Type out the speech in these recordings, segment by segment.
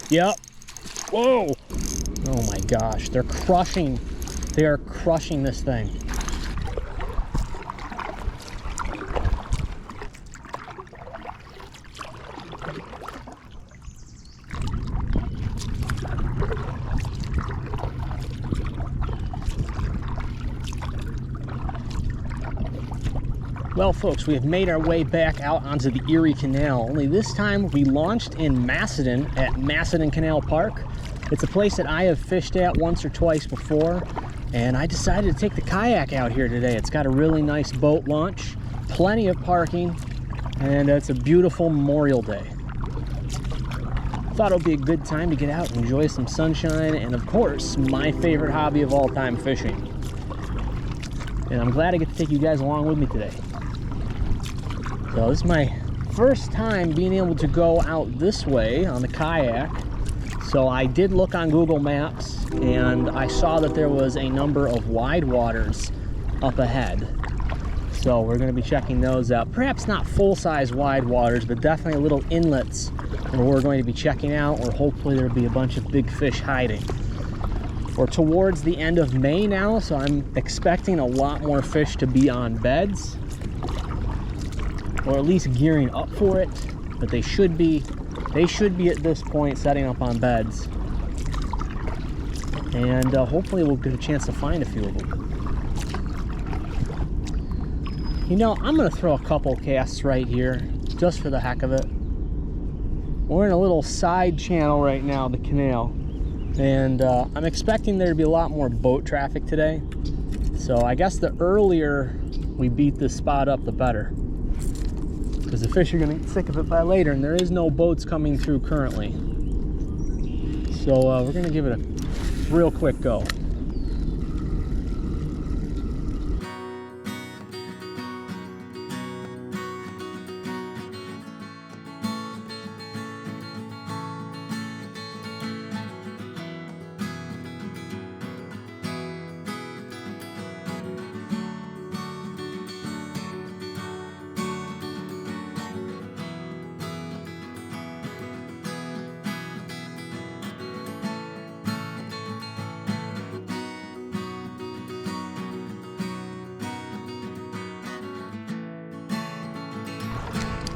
Yep. Whoa. Oh my gosh, they're crushing. They are crushing this thing. Well, folks, we have made our way back out onto the Erie Canal, only this time we launched in Macedon at Macedon Canal Park. It's a place that I have fished at once or twice before, and I decided to take the kayak out here today. It's got a really nice boat launch, plenty of parking, and it's a beautiful Memorial Day. Thought it would be a good time to get out and enjoy some sunshine, and of course, my favorite hobby of all time, fishing. And I'm glad I get to take you guys along with me today. So this is my first time being able to go out this way on the kayak. So I did look on Google Maps and I saw that there was a number of wide waters up ahead. So we're going to be checking those out. Perhaps not full-size wide waters, but definitely little inlets where we're going to be checking out, where hopefully there'll be a bunch of big fish hiding. We're towards the end of May now, so I'm expecting a lot more fish to be on beds, or at least gearing up for it. But they should be at this point setting up on beds, and hopefully we'll get a chance to find a few of them. You know, I'm gonna throw a couple casts right here just for the heck of it. We're in a little side channel right now, the canal, and I'm expecting there to be a lot more boat traffic today. So I guess the earlier we beat this spot up, the better, because the fish are going to get sick of it by later, and there is no boats coming through currently. So we're going to give it a real quick go.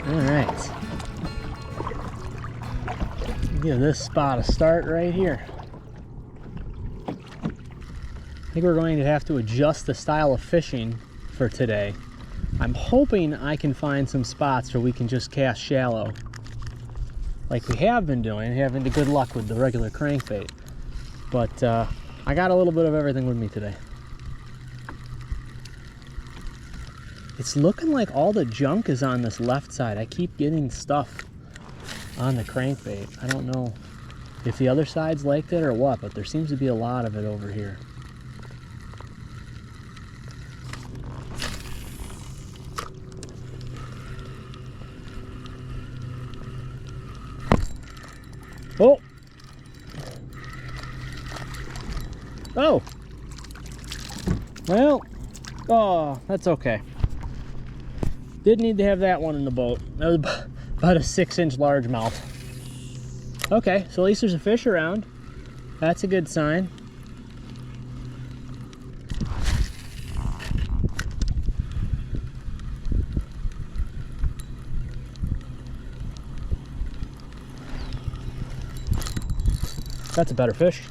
All right, give this spot a start right here. I think we're going to have to adjust the style of fishing for today. I'm hoping I can find some spots where we can just cast shallow, like we have been doing, having the good luck with the regular crankbait. But I got a little bit of everything with me today. It's looking like all the junk is on this left side. I keep getting stuff on the crankbait. I don't know if the other side's like that or what, but there seems to be a lot of it over here. Oh! Oh! Well, oh, that's okay. Didn't need to have that one in the boat. That was about a 6-inch largemouth. Okay, so at least there's a fish around. That's a good sign. That's a better fish.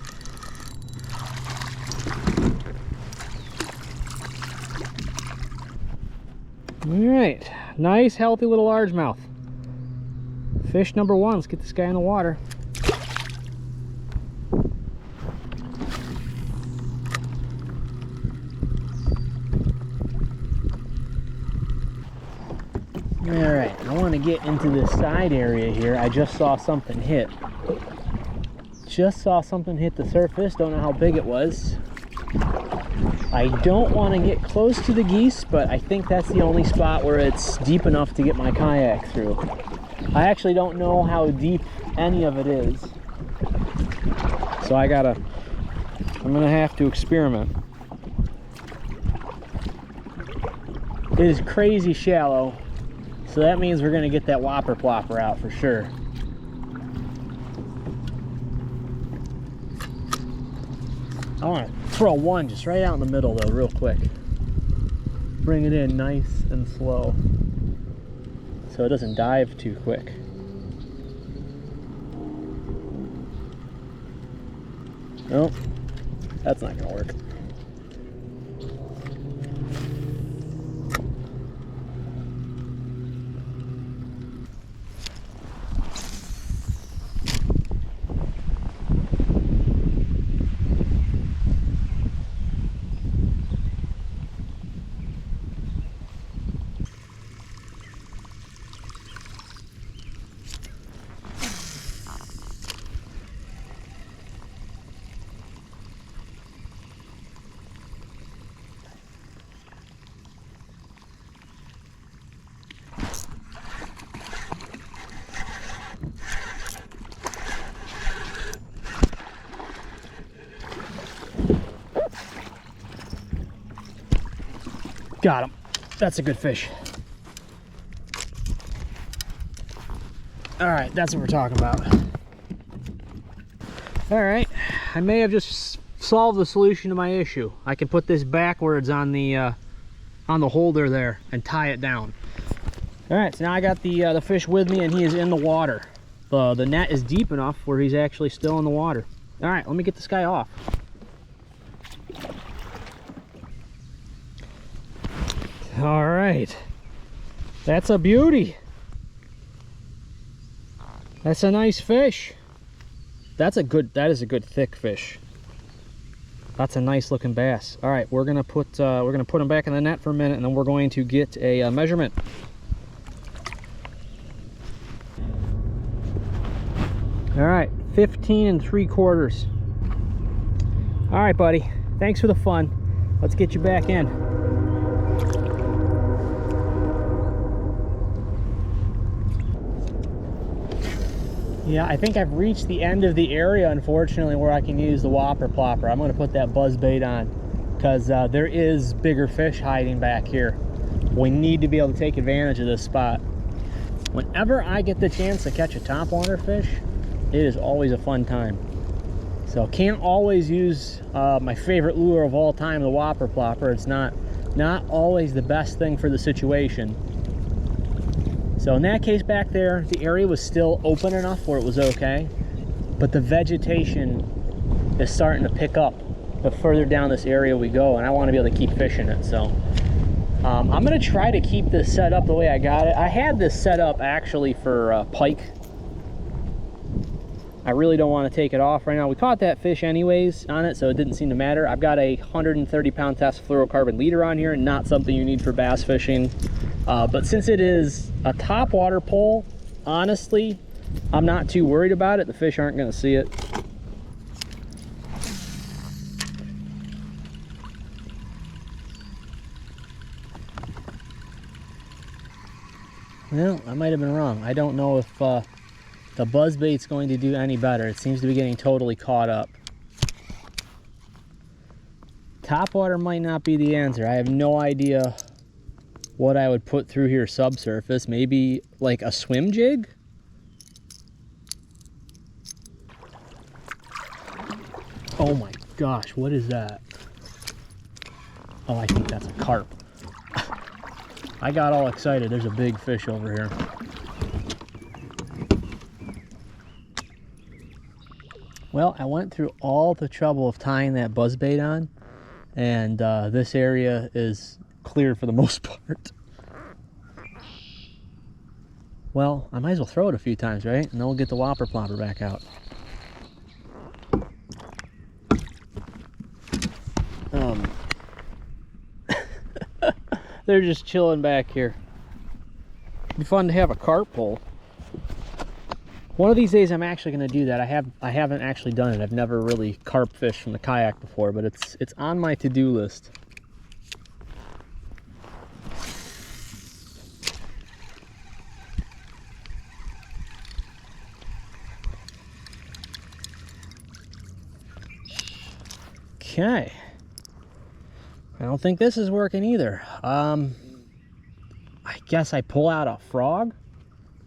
All right, nice, healthy little largemouth. Fish number one. Let's get this guy in the water. All right, I want to get into this side area here. I just saw something hit. Just saw something hit the surface. Don't know how big it was. I don't want to get close to the geese, but I think that's the only spot where it's deep enough to get my kayak through. I actually don't know how deep any of it is, so I'm gonna have to experiment. It is crazy shallow, so that means we're gonna get that whopper plopper out for sure. I want to throw one just right out in the middle though, real quick. Bring it in nice and slow so it doesn't dive too quick. Nope, that's not gonna work. Got him. That's a good fish. All right, that's what we're talking about. All right, I may have just solved the solution to my issue. I can put this backwards on the holder there and tie it down. All right, so now I got the fish with me and he is in the water. The net is deep enough where he's actually still in the water. All right, let me get this guy off. All right, that's a beauty. That's a nice fish. That is a good thick fish. That's a nice looking bass. All right, we're gonna put him back in the net for a minute, and then we're going to get a measurement. All right, 15 3/4. All right, buddy. Thanks for the fun. Let's get you back in. Yeah, I think I've reached the end of the area, unfortunately, where I can use the whopper plopper. I'm going to put that buzz bait on because there is bigger fish hiding back here. We need to be able to take advantage of this spot. Whenever I get the chance to catch a topwater fish, it is always a fun time. So can't always use my favorite lure of all time, the whopper plopper. It's not always the best thing for the situation. So in that case back there, the area was still open enough where it was okay, but the vegetation is starting to pick up the further down this area we go, and I want to be able to keep fishing it. So I'm going to try to keep this set up the way I got it. I had this set up actually for pike. I really don't want to take it off right now. We caught that fish anyways on it, so it didn't seem to matter. I've got a 130-pound test fluorocarbon leader on here, not something you need for bass fishing. But since it is a topwater pole, honestly, I'm not too worried about it. The fish aren't going to see it. Well, I might have been wrong. I don't know if the buzzbait's going to do any better. It seems to be getting totally caught up. Topwater might not be the answer. I have no idea what I would put through here subsurface. Maybe like a swim jig? Oh my gosh, what is that? Oh, I think that's a carp. I got all excited. There's a big fish over here. Well, I went through all the trouble of tying that buzzbait on, and this area is clear for the most part. Well, I might as well throw it a few times, right? And then we'll get the whopper plopper back out. They're just chilling back here. It'd be fun to have a carp pole. One of these days I'm actually going to do that. I haven't actually done it. I've never really carp fished from the kayak before, but it's on my to-do list. Okay. I don't think this is working either. I guess I pull out a frog.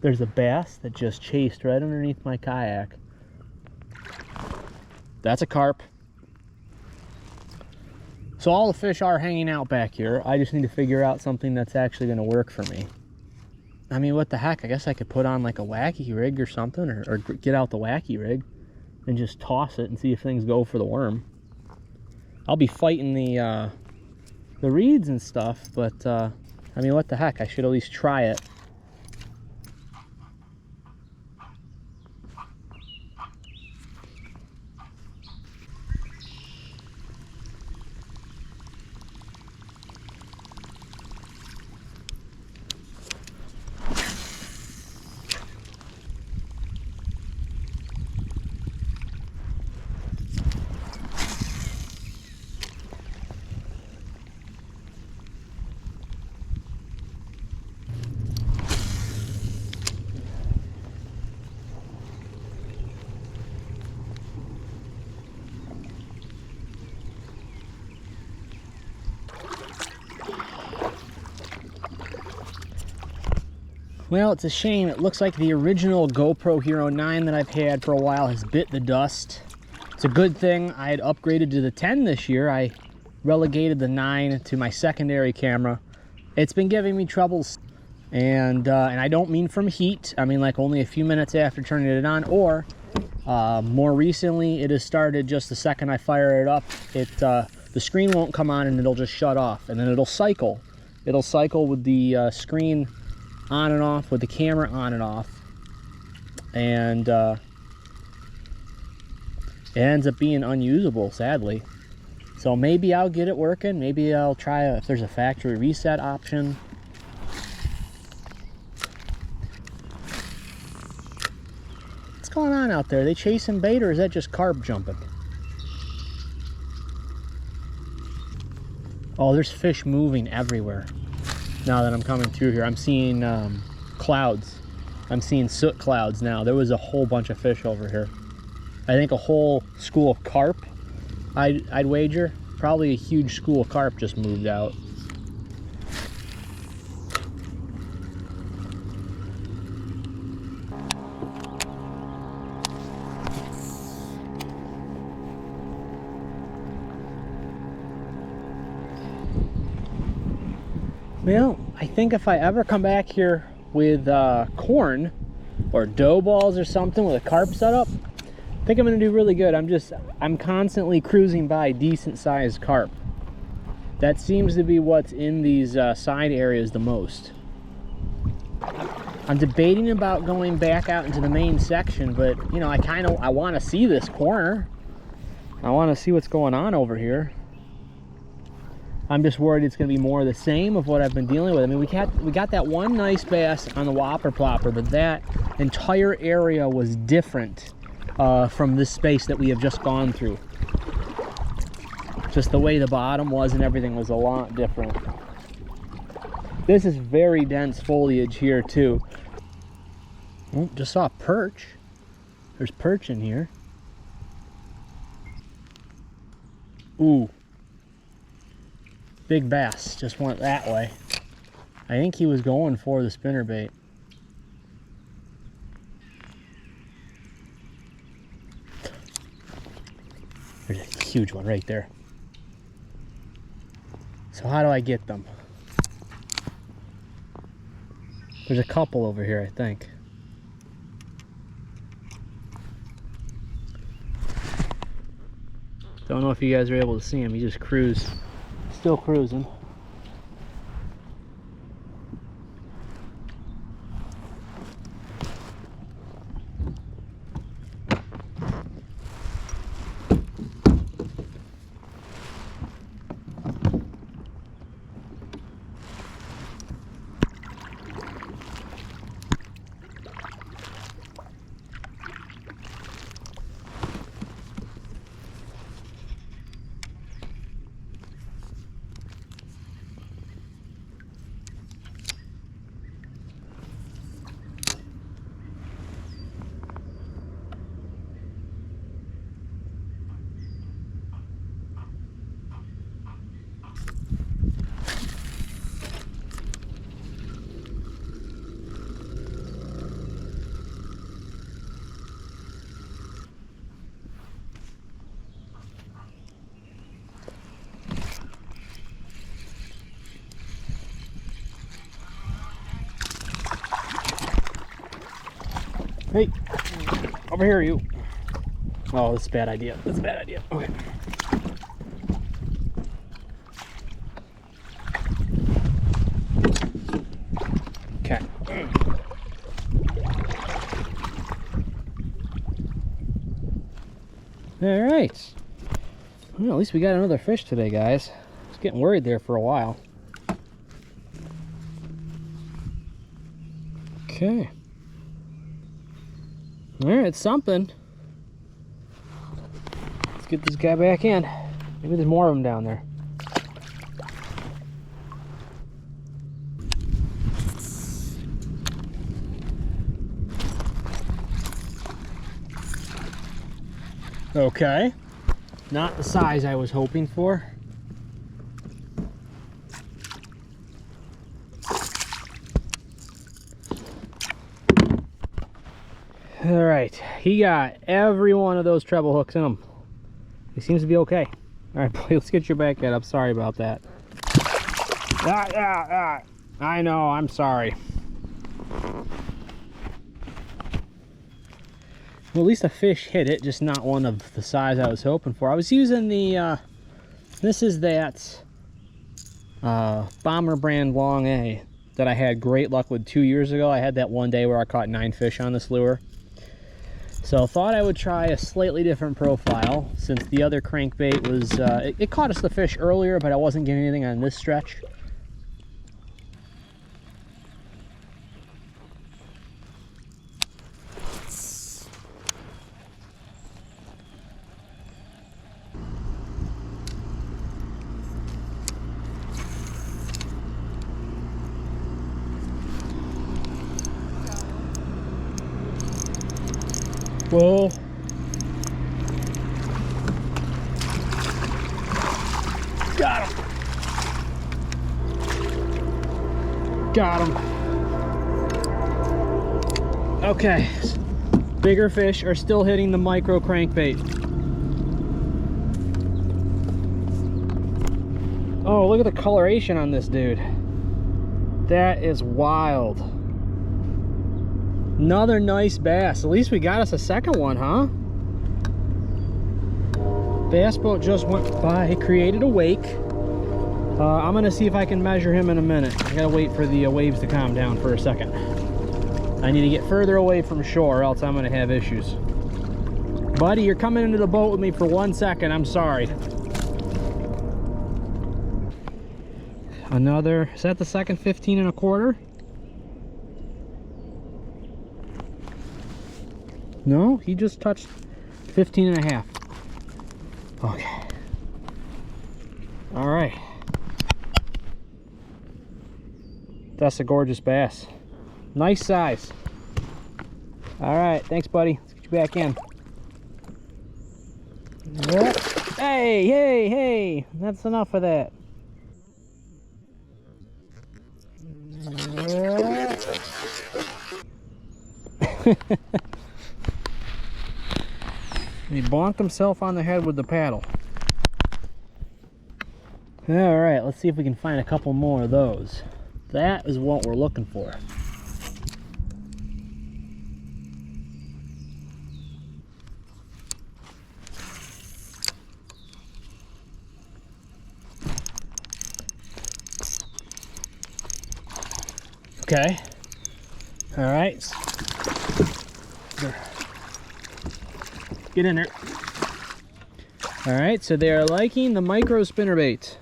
There's a bass that just chased right underneath my kayak. That's a carp. So all the fish are hanging out back here. I just need to figure out something that's actually going to work for me. I mean, what the heck? I guess I could put on like a Wacky Rig or something, or get out the Wacky Rig and just toss it and see if things go for the worm. I'll be fighting the reeds and stuff, but I mean, what the heck? I should at least try it. Well, it's a shame. It looks like the original GoPro Hero 9 that I've had for a while has bit the dust. It's a good thing I had upgraded to the 10 this year. I relegated the 9 to my secondary camera. It's been giving me troubles, and I don't mean from heat. I mean like only a few minutes after turning it on, or more recently it has started just the second I fire it up. The screen won't come on and it'll just shut off, and then it'll cycle. It'll cycle with the screen on and off, with the camera on and off, and it ends up being unusable, sadly. So maybe I'll get it working. Maybe I'll try if there's a factory reset option. What's going on out there? Are they chasing bait, or is that just carp jumping? Oh, there's fish moving everywhere. Now that I'm coming through here, I'm seeing clouds. I'm seeing soot clouds now. There was a whole bunch of fish over here. I think a whole school of carp, I'd wager. Probably a huge school of carp just moved out. Well, I think if I ever come back here with corn or dough balls or something with a carp setup, I think I'm gonna do really good. I'm constantly cruising by decent sized carp. That seems to be what's in these side areas the most. I'm debating about going back out into the main section, but you know, I want to see this corner. I want to see what's going on over here. I'm just worried it's going to be more of the same of what I've been dealing with. I mean, we got that one nice bass on the Whopper Plopper, but that entire area was different from this space that we have just gone through. Just the way the bottom was and everything was a lot different. This is very dense foliage here too. Oh, just saw a perch. There's perch in here. Ooh. Big bass just went that way. I think he was going for the spinnerbait. There's a huge one right there. So how do I get them? There's a couple over here, I think. Don't know if you guys are able to see him. He just cruised. Still cruising. Hey, over here, you. Oh, that's a bad idea. That's a bad idea. Okay. Okay. All right. Well, at least we got another fish today, guys. I was getting worried there for a while. Okay. All right, something. Let's get this guy back in. Maybe there's more of them down there. Okay. Not the size I was hoping for. All right, he got every one of those treble hooks in him. He seems to be okay. All right, boy, let's get your back head up. Sorry about that. I know, I'm sorry. Well, at least a fish hit it, just not one of the size I was hoping for. I was using the, this is that Bomber brand Long A that I had great luck with 2 years ago. I had that one day where I caught 9 fish on this lure. So I thought I would try a slightly different profile since the other crankbait was, it caught us the fish earlier, but I wasn't getting anything on this stretch. Whoa. Got him. Got him. Okay. Bigger fish are still hitting the micro crankbait. Oh, look at the coloration on this dude. That is wild. Another nice bass. At least we got us a second one, huh? Bass boat just went by, created a wake. I'm gonna see if I can measure him in a minute. I gotta wait for the waves to calm down for a second. I need to get further away from shore, else I'm gonna have issues. Buddy, you're coming into the boat with me for 1 second. I'm sorry. Another, is that the second 15 1/4? No, he just touched 15 1/2. Okay. All right. That's a gorgeous bass. Nice size. All right, thanks, buddy. Let's get you back in. Yep. Hey, hey, hey. That's enough of that. He bonked himself on the head with the paddle. All right, let's see if we can find a couple more of those. That is what we're looking for. Okay. All right. Get in there. All right, so they are liking the micro spinnerbait.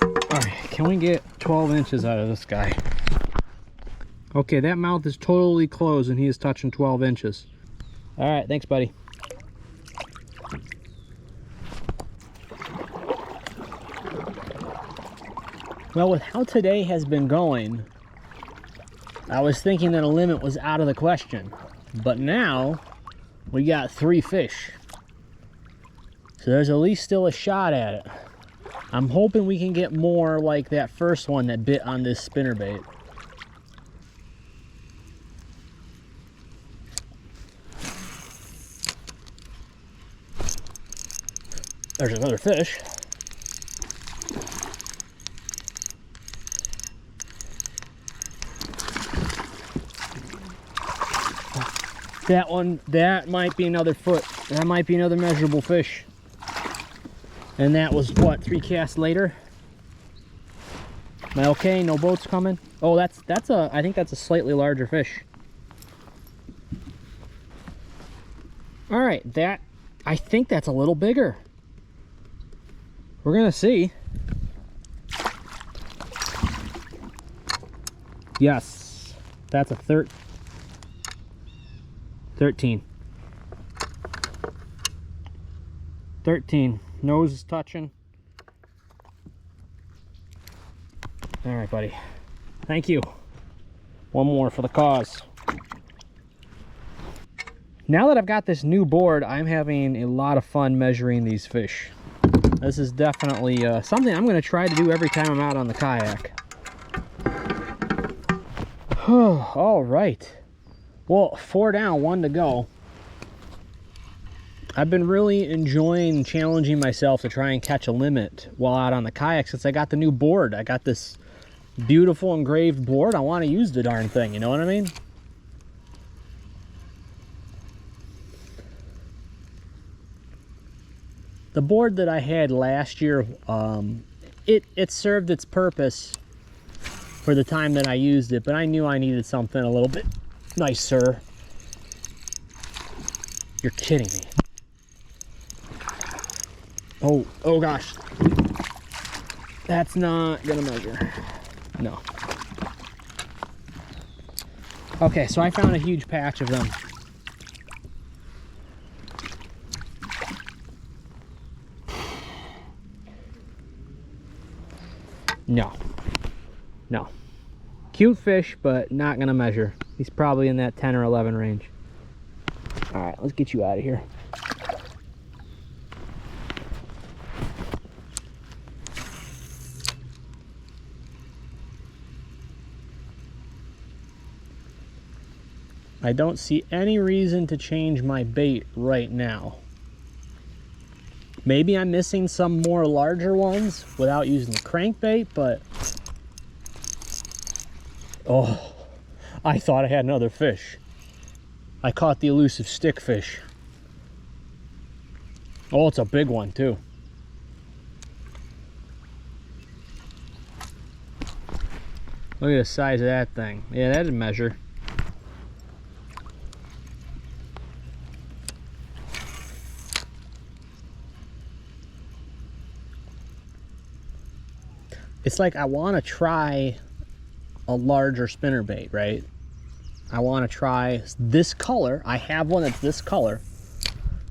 All right, can we get 12 inches out of this guy? Okay, that mouth is totally closed and he is touching 12 inches. All right, thanks, buddy. Well, with how today has been going, I was thinking that a limit was out of the question, but now we got 3 fish. So there's at least still a shot at it. I'm hoping we can get more like that first one that bit on this spinnerbait. There's another fish. That one, that might be another foot. That might be another measurable fish. And that was what, 3 casts later? Am I okay? No boats coming? Oh, I think that's a slightly larger fish. All right, I think that's a little bigger. We're gonna see. Yes, that's a 13. 13. Nose is touching. All right, buddy. Thank you. One more for the cause. Now that I've got this new board, I'm having a lot of fun measuring these fish. This is definitely something I'm going to try to do every time I'm out on the kayak. All right. Well, 4 down, 1 to go. I've been really enjoying challenging myself to try and catch a limit while out on the kayak since I got the new board. I got this beautiful engraved board. I want to use the darn thing, you know what I mean? The board that I had last year, it served its purpose for the time that I used it, but I knew I needed something a little bit nicer. You're kidding me. Oh gosh. That's not gonna measure. No. Okay, so I found a huge patch of them. No. Cute fish, but not gonna measure. He's probably in that 10 or 11 range. All right, let's get you out of here. I don't see any reason to change my bait right now. Maybe I'm missing some more larger ones without using the crankbait, but oh, I thought I had another fish. I caught the elusive stickfish. Oh, it's a big one too. Look at the size of that thing. Yeah, that didn't measure. It's like I want to try a larger spinnerbait, right? I want to try this color. I have one that's this color.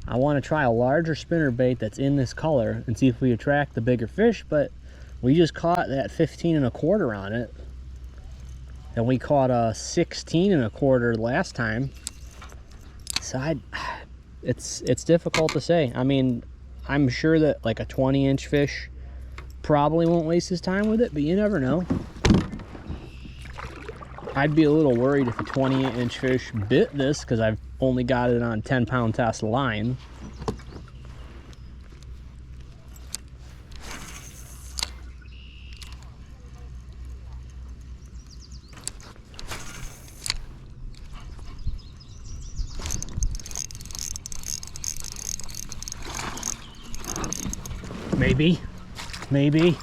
I want to try a larger spinnerbait that's in this color and see if we attract the bigger fish, but we just caught that 15 1/4 on it. And we caught a 16 1/4 last time. So it's difficult to say. I mean, I'm sure that like a 20-inch fish probably won't waste his time with it, but you never know. I'd be a little worried if a 20-inch fish bit this because I've only got it on 10-pound test line. Maybe.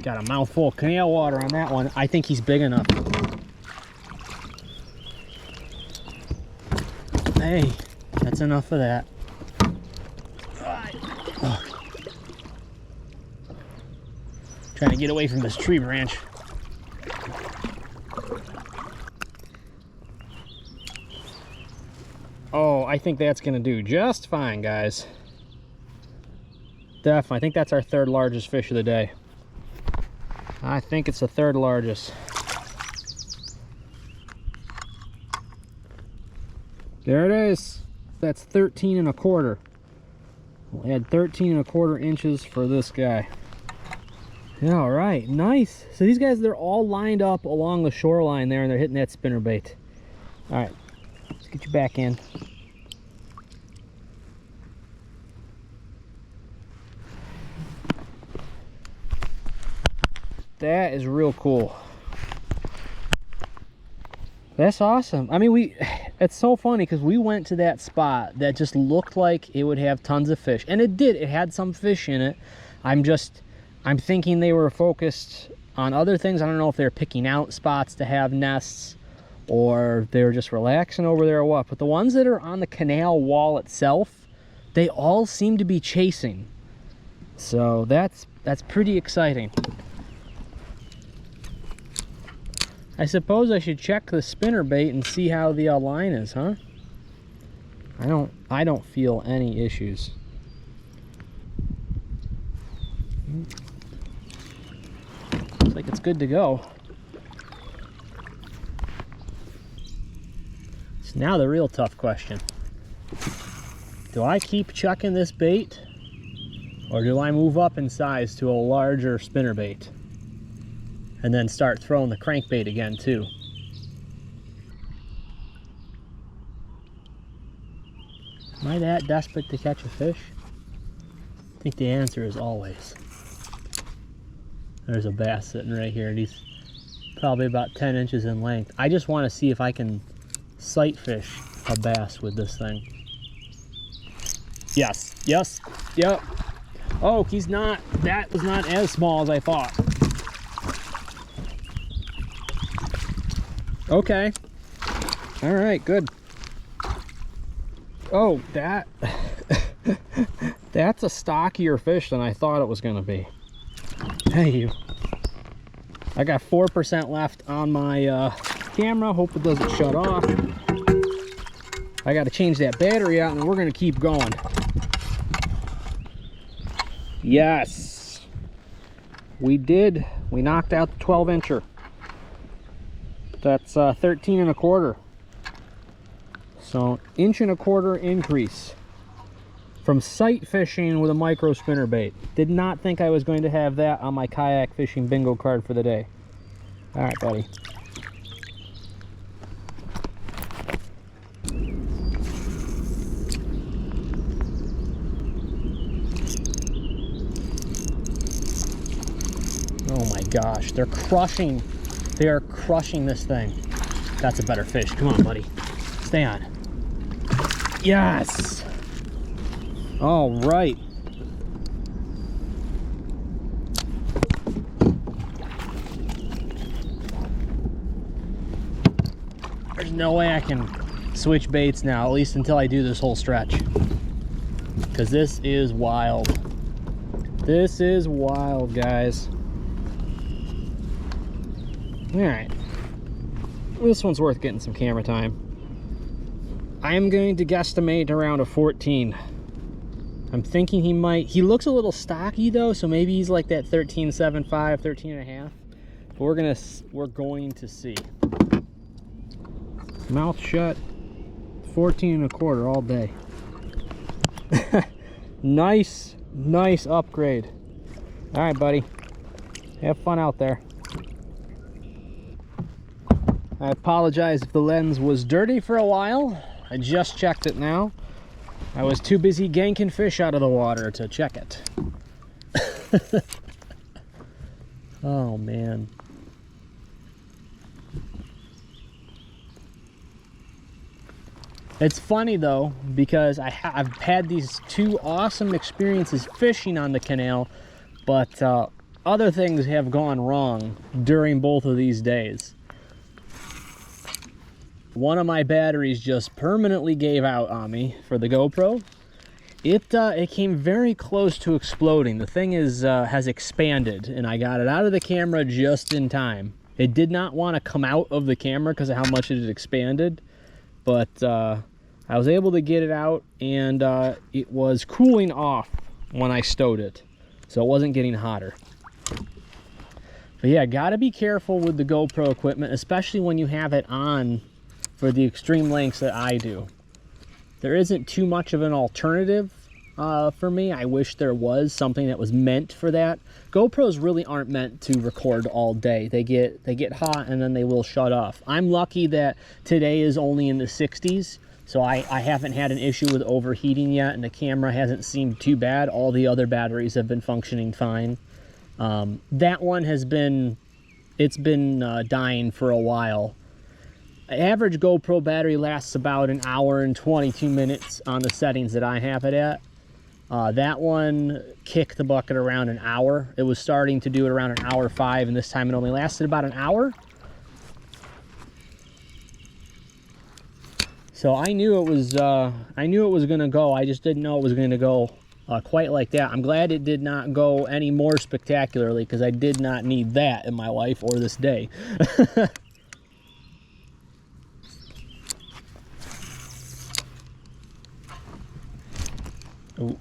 Got a mouthful of canal water on that one. I think he's big enough. Hey, that's enough of that. Trying to get away from this tree branch. Oh, I think that's gonna do just fine, guys. Definitely, I think that's our 3rd largest fish of the day. I think it's the 3rd largest. There it is. That's 13 1/4. We'll add 13 1/4 inches for this guy. Yeah, all right, nice. So these guys, they're all lined up along the shoreline there and they're hitting that spinnerbait. All right, let's get you back in. That is real cool. That's awesome. I mean, it's so funny because we went to that spot that just looked like it would have tons of fish, and it did. It had some fish in it. I'm thinking they were focused on other things. I don't know if they're picking out spots to have nests or they're just relaxing over there or what, but the ones that are on the canal wall itself, they all seem to be chasing. So that's pretty exciting. I suppose I should check the spinnerbait and see how the line is, huh? I don't feel any issues. Looks like it's good to go. So now the real tough question. Do I keep chucking this bait, or do I move up in size to a larger spinnerbait and then start throwing the crankbait again too? Am I that desperate to catch a fish? I think the answer is always. There's a bass sitting right here, and he's probably about 10 inches in length. I just want to see if I can sight fish a bass with this thing. Yes, yes, yep. Oh, he's not, that was not as small as I thought. Okay. All right, good. Oh, that's a stockier fish than I thought it was gonna be. Hey, you. I got 4% left on my camera. Hope it doesn't shut off. I got to change that battery out, and we're gonna keep going. Yes, we did. We knocked out the 12-incher. That's 13 1/4. So 1 1/4 increase from sight fishing with a micro spinnerbait. Did not think I was going to have that on my kayak fishing bingo card for the day. All right, buddy. Oh my gosh, they're crushing. They are crushing this thing. That's a better fish. Come on, buddy. Stay on. Yes. All right. There's no way I can switch baits now, at least until I do this whole stretch. Because this is wild. This is wild, guys. All right. This one's worth getting some camera time. I am going to guesstimate around a 14. I'm thinking he looks a little stocky though, so maybe he's like that 13.75, 13 and a half. But we're going to see. Mouth shut, 14 1/4 all day. Nice upgrade. All right, buddy. Have fun out there. I apologize if the lens was dirty for a while. I just checked it now. I was too busy ganking fish out of the water to check it. Oh man. It's funny though, because I've had these two awesome experiences fishing on the canal, but other things have gone wrong during both of these days. One of my batteries just permanently gave out on me for the GoPro. It came very close to exploding. The thing has expanded, and I got it out of the camera just in time. It did not want to come out of the camera because of how much it had expanded, but I was able to get it out, and it was cooling off when I stowed it, so it wasn't getting hotter. But yeah, gotta be careful with the GoPro equipment, especially when you have it on for the extreme lengths that I do. There isn't too much of an alternative for me. I wish there was something that was meant for that. GoPros really aren't meant to record all day. They get hot and then they will shut off. I'm lucky that today is only in the 60s, so I haven't had an issue with overheating yet, and the camera hasn't seemed too bad. All the other batteries have been functioning fine. That one has been, it's been dying for a while. Average GoPro battery lasts about an hour and 22 minutes on the settings that I have it at. That one kicked the bucket around an hour. It was starting to do it around an hour 5, and this time it only lasted about an hour. So I knew it was gonna go. I just didn't know it was gonna go quite like that. I'm glad it did not go any more spectacularly, because I did not need that in my life or this day. Oh,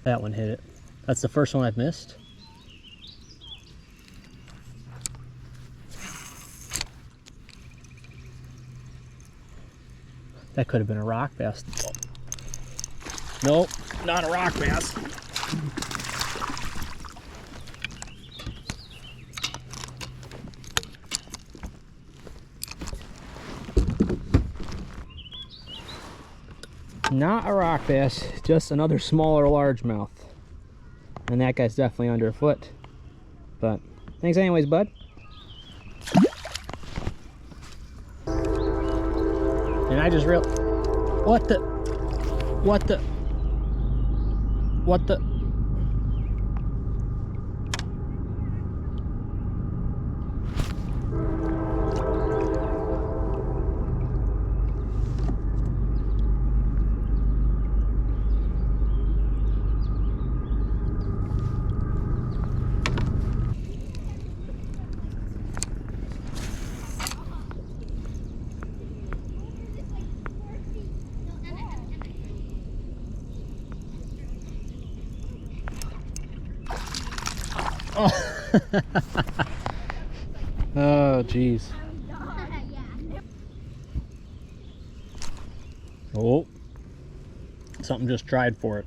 that one hit it. That's the first one I've missed. That could have been a rock bass. Nope, not a rock bass. Not a rock bass, just another smaller largemouth. And that guy's definitely under a foot. But thanks anyways, bud. And I just realized, what the? Oh, oh, jeez. Oh, something just tried for it.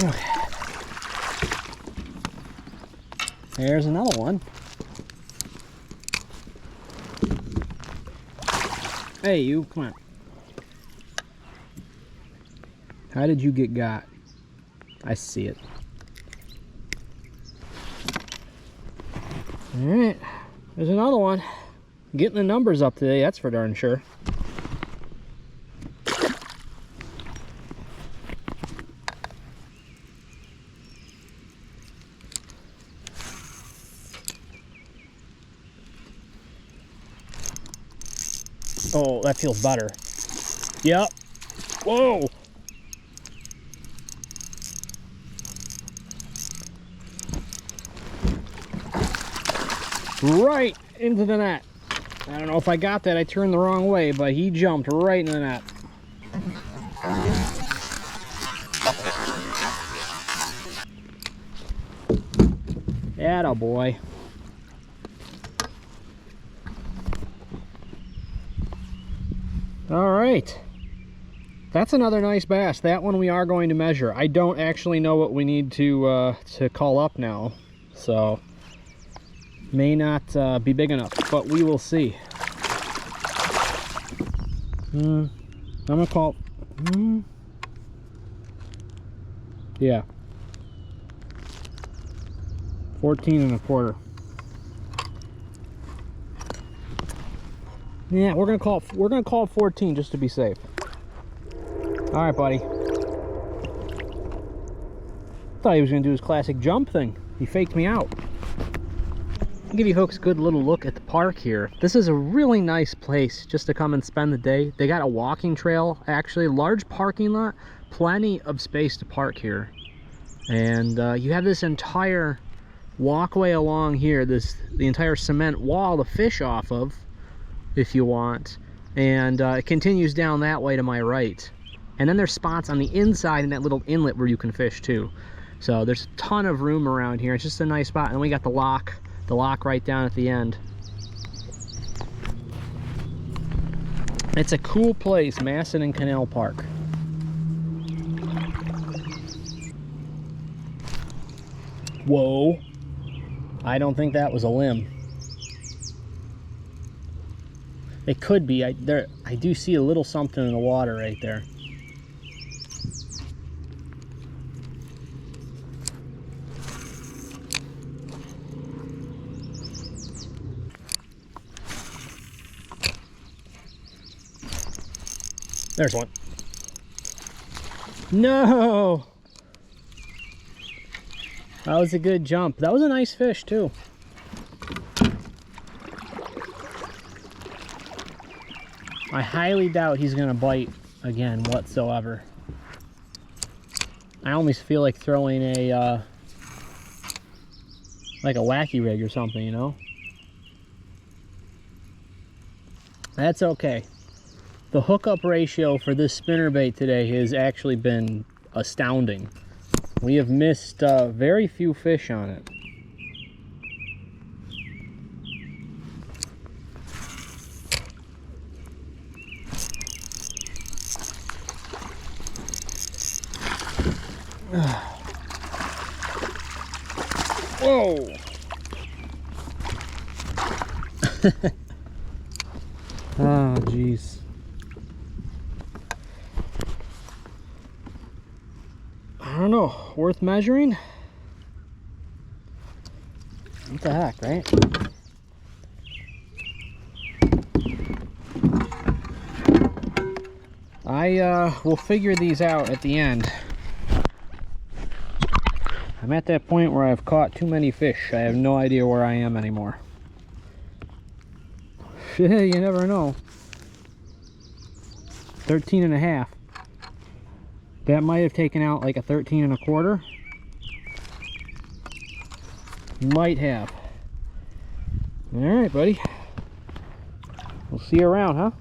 Okay. There's another one. Hey, you, come on. How did you get got? I see it. All right, there's another one. Getting the numbers up today, that's for darn sure. Oh, that feels better. Yep. Whoa. Right into the net. I don't know if I got that. I turned the wrong way, but he jumped right into the net. Atta boy. All right, that's another nice bass. That one we are going to measure. I don't actually know what we need to call up now, so may not be big enough, but we will see. I'm gonna call. Yeah, 14 1/4. Yeah, we're gonna call it 14 just to be safe. All right, buddy. Thought he was gonna do his classic jump thing. He faked me out. I'll give you folks a good little look at the park here. This is a really nice place just to come and spend the day. They got a walking trail, actually, large parking lot, plenty of space to park here. And you have this entire walkway along here, the entire cement wall to fish off of, if you want, and it continues down that way to my right. And then there's spots on the inside in that little inlet where you can fish too. So there's a ton of room around here. It's just a nice spot. And we got the lock right down at the end. It's a cool place, Macedon Canal Park. Whoa. I don't think that was a limb. It could be. I do see a little something in the water right there. There's one. No! That was a good jump. That was a nice fish too. I highly doubt he's gonna bite again whatsoever. I almost feel like throwing a like a Wacky Rig or something, you know? That's okay. The hookup ratio for this spinnerbait today has actually been astounding. We have missed very few fish on it. Whoa! Oh, jeez. I don't know, worth measuring? What the heck, right? I will figure these out at the end. I'm at that point where I've caught too many fish. I have no idea where I am anymore. You never know. 13 and a half. That might have taken out like a 13 and a quarter. Might have. All right, buddy. We'll see you around, huh?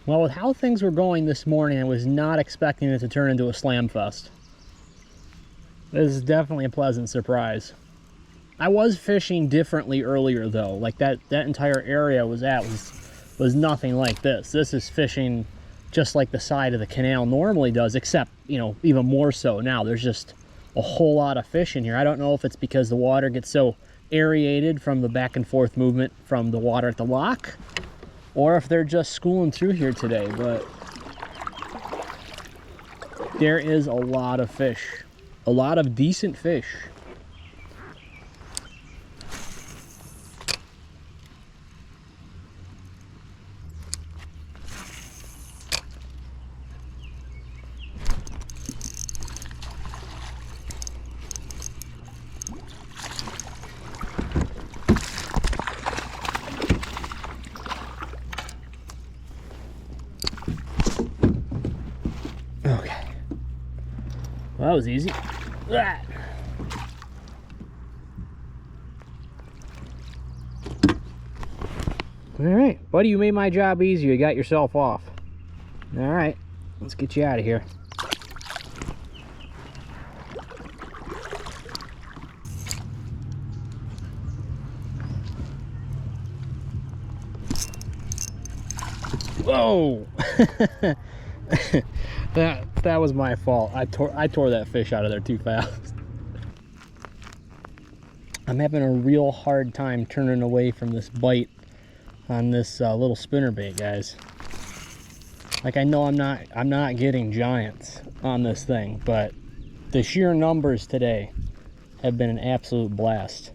Well, with how things were going this morning, I was not expecting it to turn into a slam fest. This is definitely a pleasant surprise. I was fishing differently earlier though. Like that entire area I was at was nothing like this. This is fishing just like the side of the canal normally does, except, you know, even more so now. There's just a whole lot of fish in here. I don't know if it's because the water gets so aerated from the back and forth movement from the water at the lock, or if they're just schooling through here today, but there is a lot of fish. A lot of decent fish. Okay. Well, that was easy. Ah. All right, buddy, you made my job easier. You got yourself off. All right, let's get you out of here. Whoa! that was my fault. I tore that fish out of there too fast. I'm having a real hard time turning away from this bite on this little spinnerbait, guys. Like, I know I'm not getting giants on this thing, but the sheer numbers today have been an absolute blast.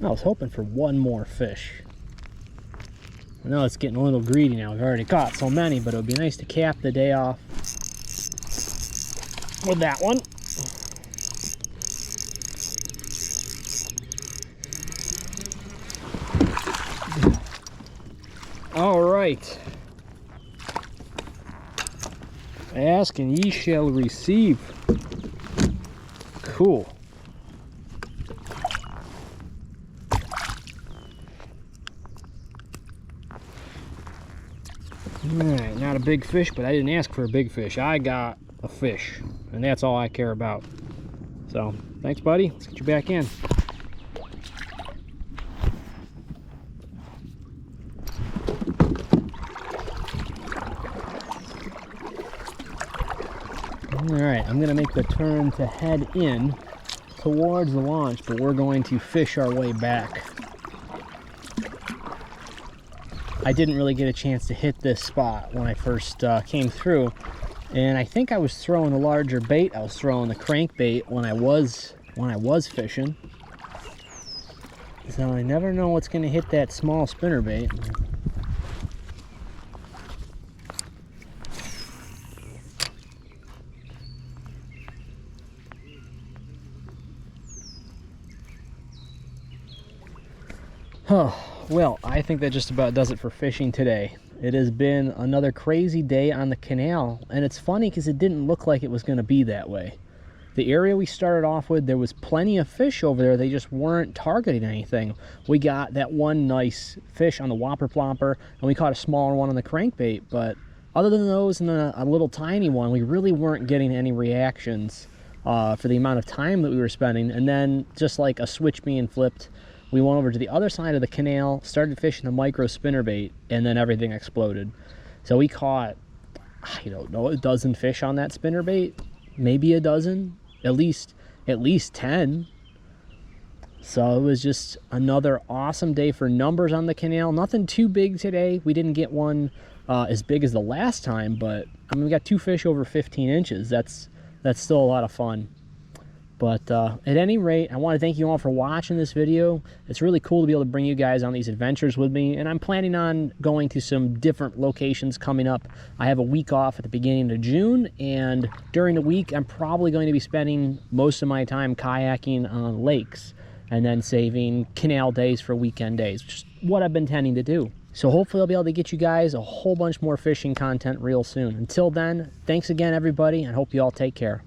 I was hoping for one more fish. I know it's getting a little greedy now. We've already caught so many, but it would be nice to cap the day off with that one. All right. Ask and ye shall receive. Cool. Alright, not a big fish, but I didn't ask for a big fish. I got a fish, and that's all I care about. So, thanks, buddy. Let's get you back in. Alright, I'm going to make the turn to head in towards the launch, but we're going to fish our way back. I didn't really get a chance to hit this spot when I first came through, and I think I was throwing a larger bait. I was throwing the crankbait when I was fishing. So I never know what's going to hit that small spinnerbait. Oh, well, I think that just about does it for fishing today. It has been another crazy day on the canal, and it's funny because it didn't look like it was going to be that way. The area we started off with, there was plenty of fish over there. They just weren't targeting anything. We got that one nice fish on the whopper plopper, and we caught a smaller one on the crankbait, but other than those and a little tiny one, we really weren't getting any reactions for the amount of time that we were spending. And then, just like a switch being flipped, we went over to the other side of the canal, started fishing the micro spinnerbait, and then everything exploded. So we caught, I don't know, a dozen fish on that spinnerbait, maybe a dozen, at least 10. So it was just another awesome day for numbers on the canal. Nothing too big today. We didn't get one as big as the last time, but I mean, we got 2 fish over 15 inches. That's still a lot of fun. But at any rate, I want to thank you all for watching this video. It's really cool to be able to bring you guys on these adventures with me, and I'm planning on going to some different locations coming up. I have a week off at the beginning of June, and during the week, I'm probably going to be spending most of my time kayaking on lakes, and then saving canal days for weekend days, which is what I've been tending to do. So hopefully I'll be able to get you guys a whole bunch more fishing content real soon. Until then, thanks again, everybody, and I hope you all take care.